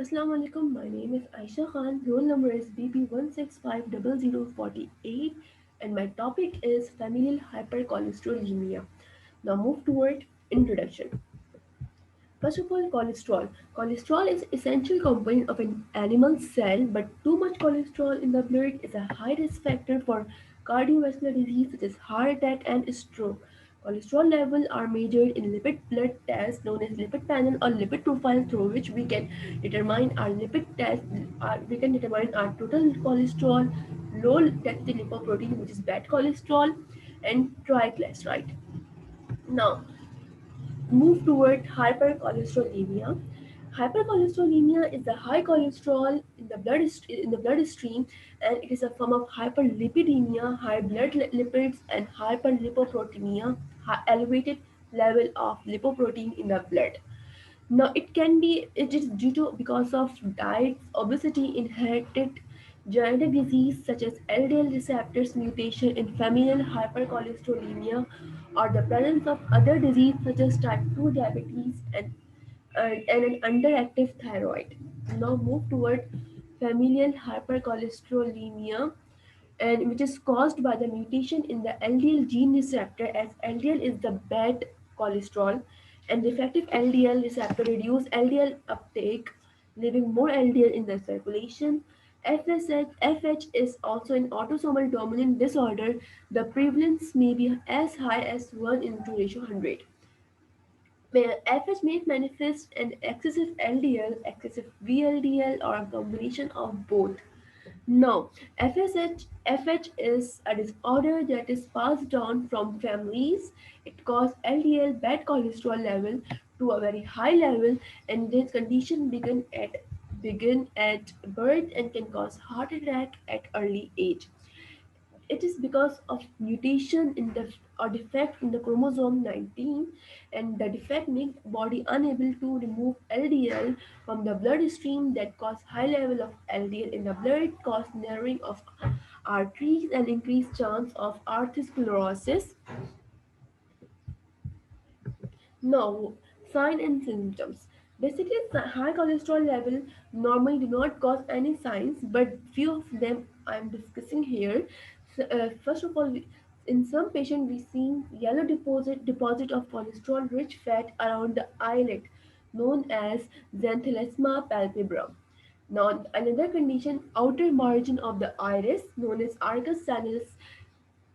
Assalamu alaikum. My name is Aisha Khan. Roll number is BP16500048, and my topic is familial hypercholesterolemia. Now move toward introduction. First of all, cholesterol. Cholesterol is essential component of an animal cell, but too much cholesterol in the blood is a high risk factor for cardiovascular disease such as heart attack and stroke. Cholesterol levels are measured in lipid blood tests known as lipid panel or lipid profile through which we can determine our lipid test. We can determine our total cholesterol, low density lipoprotein which is bad cholesterol, and triglyceride. Now move toward hypercholesterolemia. Hypercholesterolemia is the high cholesterol in the bloodstream, and it is a form of hyperlipidemia, high blood lipids, and hyperlipoproteinemia, elevated level of lipoprotein in the blood. Now it is due to because of diets, obesity, inherited genetic disease such as LDL receptors mutation in familial hypercholesterolemia, or the presence of other disease such as type 2 diabetes and an underactive thyroid. Now move toward familial hypercholesterolemia, and which is caused by the mutation in the LDL gene receptor, as LDL is the bad cholesterol and defective LDL receptor reduce LDL uptake, leaving more LDL in the circulation. FH is also an autosomal dominant disorder. The prevalence may be as high as 1 into ratio 100. FH may manifest an excessive LDL, excessive VLDL, or a combination of both. No, FH is a disorder that is passed down from families. It causes LDL bad cholesterol level to a very high level, and this condition begin at birth and can cause heart attack at early age. It is because of mutation in the or defect in the chromosome 19, and the defect makes body unable to remove LDL from the bloodstream that cause high level of LDL in the blood, cause narrowing of arteries and increased chance of arteriosclerosis. Now, sign and symptoms. Basically, high cholesterol level normally do not cause any signs, but few of them I am discussing here. First of all, in some patients we see yellow deposit of cholesterol-rich fat around the eyelid, known as xanthelasma palpebrum. Now, another condition, outer margin of the iris, known as arcus canis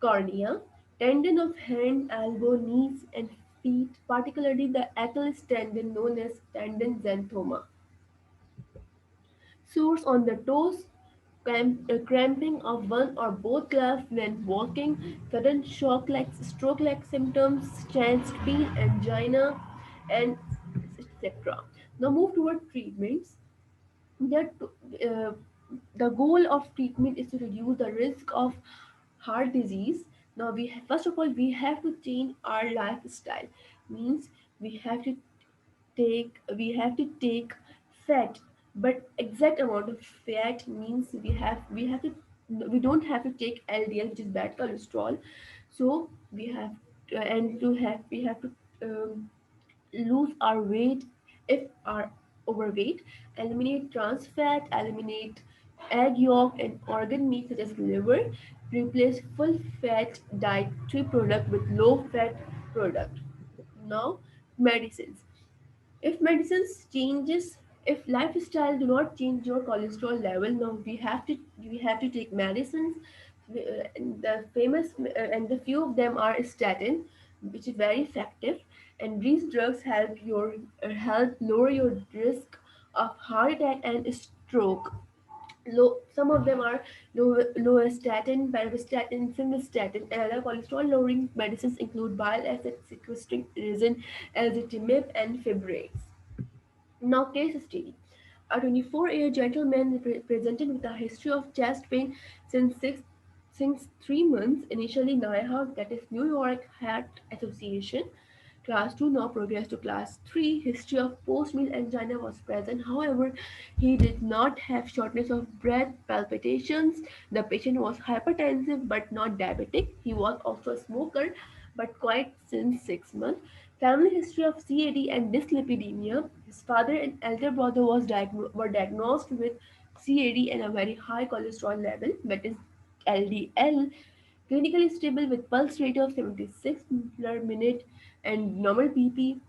cornea, tendon of hand, elbow, knees, and feet, particularly the Achilles tendon known as tendon xanthoma. Sores on the toes, cramping of one or both calves when walking, sudden shock like stroke like symptoms, chest pain, angina, and etc. Now move toward treatments. That uh, the goal of treatment is to reduce the risk of heart disease. Now first of all we have to change our lifestyle. Means we have to take fat, but exact amount of fat means we don't have to take LDL, which is bad cholesterol. So we have to um, lose our weight if are overweight, eliminate trans fat, eliminate egg yolk and organ meat such as liver, replace full fat dietary product with low fat product. Now, medicines. If medicines changes, if lifestyle do not change your cholesterol level, now we have to take medicines. The famous and the few of them are statin, which is very effective, and these drugs help lower your risk of heart attack and stroke. Some of them are lovastatin, pravastatin, simvastatin, and other cholesterol lowering medicines include bile acid sequestering resin, ezetimibe, and fibrates. Now, case study. A 24-year gentleman presented with a history of chest pain since 3 months. Initially, NIHA, that is New York Heart Association, Class 2 now progressed to Class 3. History of post-meal angina was present. However, he did not have shortness of breath, palpitations. The patient was hypertensive but not diabetic. He was also a smoker but quite since 6 months. Family history of CAD and dyslipidemia. His father and elder brother were diagnosed with CAD and a very high cholesterol level, that is LDL, clinically stable with pulse rate of 76 per minute and normal BP,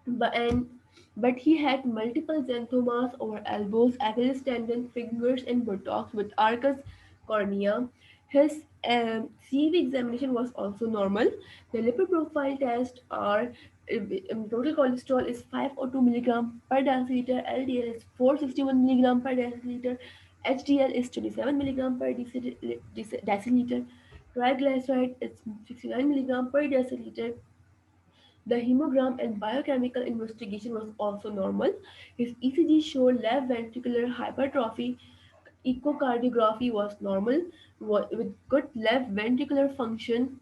but he had multiple xanthomas over elbows, Achilles tendon, fingers, and buttocks with arcus cornea. His CV examination was also normal. The lipid profile test are total cholesterol is 502 milligram per deciliter, LDL is 461 milligram per deciliter, HDL is 27 milligram per deciliter, triglyceride is 69 milligram per deciliter. The hemogram and biochemical investigation was also normal. His ECG showed left ventricular hypertrophy. Echocardiography was normal with good left ventricular function.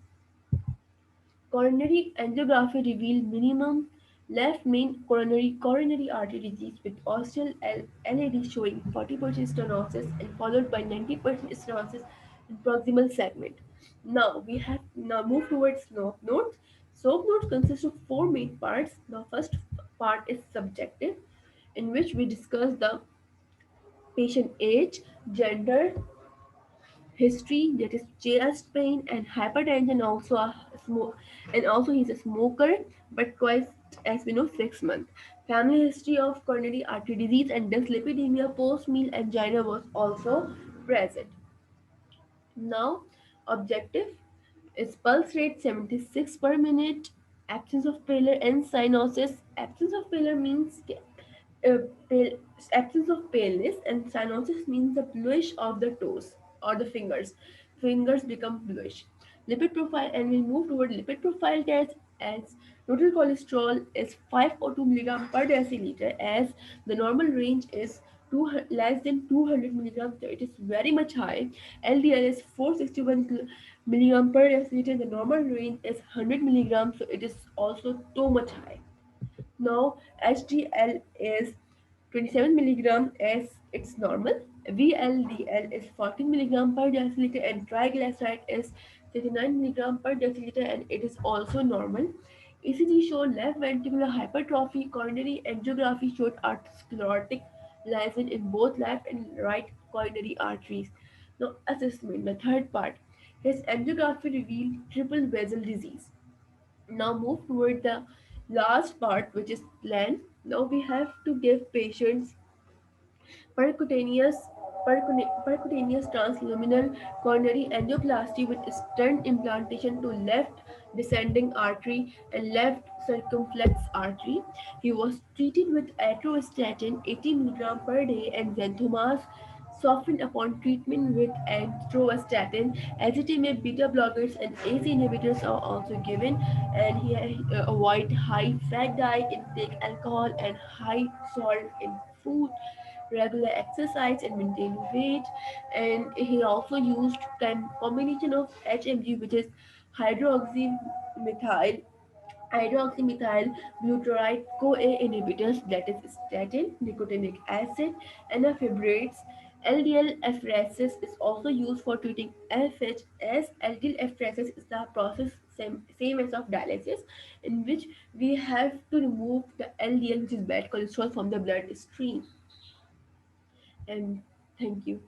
Coronary angiography revealed minimum left main coronary artery disease with ostial LAD showing 40% stenosis and followed by 90% stenosis in proximal segment. Now we have now moved towards SOAP notes. SOAP notes consist of four main parts. The first part is subjective, in which we discuss the patient age, gender, history, that is chest pain and hypertension, also a smoke, and also he's a smoker, but twice, as we know, 6 months. Family history of coronary artery disease and dyslipidemia, post meal angina was also present. Now, objective is pulse rate 76 per minute, absence of pallor and cyanosis. Absence of pallor means uh, pale, absence of paleness, and cyanosis means the bluish of the toes or the fingers. Fingers become bluish. Lipid profile, and we move toward lipid profile test as total cholesterol is 502 milligram per deciliter, as the normal range is less than 200 milligrams, so it is very much high. LDL is 461 milligram per deciliter, the normal range is 100 milligrams, so it is also too much high. Now HDL is 27 milligram as it's normal. VLDL is 14 milligram per deciliter and triglyceride is 39 milligram per deciliter and it is also normal. ECG showed left ventricular hypertrophy. Coronary angiography showed atherosclerotic lesion in both left and right coronary arteries. Now assessment, the third part. His angiography revealed triple vessel disease. Now move toward the last part, which is plan. Now we have to give patients percutaneous percutaneous transluminal coronary angioplasty with stent implantation to left descending artery and left circumflex artery. He was treated with atorvastatin 80 milligram per day and xanthomas softened upon treatment with atorvastatin. Ezetimibe, beta blockers, and ACE inhibitors are also given, and he avoid high fat diet, intake alcohol, and high salt in food, regular exercise, and maintain weight. And he also used combination of HMG, which is hydroxymethyl hydroxymethyl butyrate CoA inhibitors, that is statin, nicotinic acid, and fibrates. LDL apheresis is also used for treating LFH, as LDL apheresis is the process same as of dialysis, in which we have to remove the LDL, which is bad cholesterol, from the blood stream. And thank you.